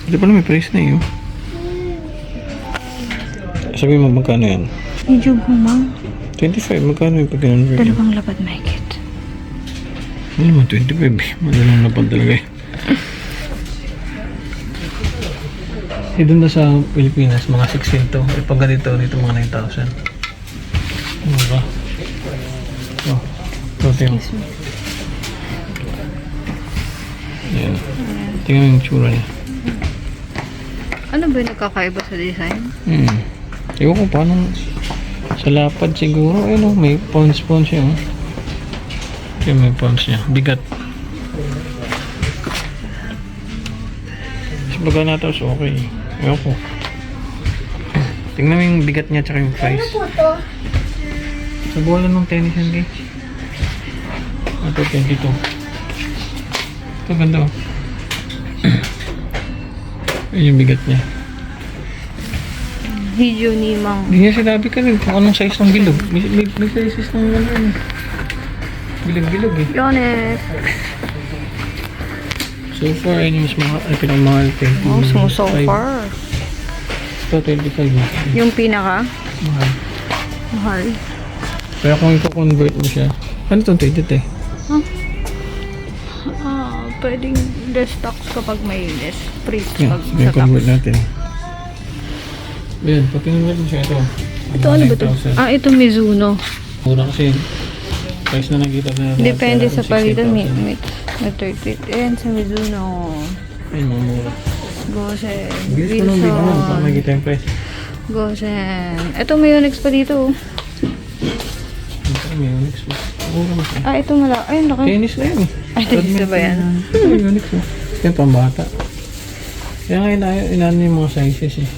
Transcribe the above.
Ito pala may price na yun. Sabi mo magkano yan? Medyo humang. 25, magkano yung pag-convert? Dalawang lapad mahigit. Ano naman, 25 eh. Madalang lapad talaga eh. Doon na sa Pilipinas, mga 16 to. E pag ganito, dito mga 9,000. Ano ba? Oh, ito yung. Excuse me. Yan. Tingnan mo yung tsura niya. Ano ba yung nagkakaiba sa design? Ewan ko paano. Sa lapad siguro. Ayun oh, may pounds siya oh. Yan may pounds niya. Bigat. Mas baga natin so okay. Ewan ko. Tingnan mo yung bigat niya tsaka yung price. Ano po to? Sa bola ng tennis yan guys. Ito 22. Ito ganda oh. Ayun yung bigat niya. Video ni Mang. Hindi niya sinabi ka rin kung anong size ng bilog. May sizes ng ano. Bilog-bilog eh. Yonex. So far, ayun yung mas mahal. Ay, pinakamahal. Oh, so far. Ito, 25 na. Yung pinaka Mahal. mahal. Pero kung i-convert mo siya, ano itong 20 eh? Pwedeng destock kapag may less fridge Yan, pag sige, sa tax. convert natin. Ayan, pag convert mo siya ito. Ito ano ba ito? 9,000. Ito Mizuno. Mura kasi. Price na nakita na. Depende sa palitan. 16,000. May 30. Ayan sa Mizuno. Ayun, mga mura. Gosen. Bilis ko nung bigyan mo para Wilson. makikita yung price. Gosen. Ito may Yonex pa dito. Ito, may Onyx. Mura mo siya. Ito mala. Ayun, laki. Tennis na yun eh. Ay, tennis na ba yan? Ito, may Onyx mo. Yan, pambata. Kaya nga inano yung mga sizes eh.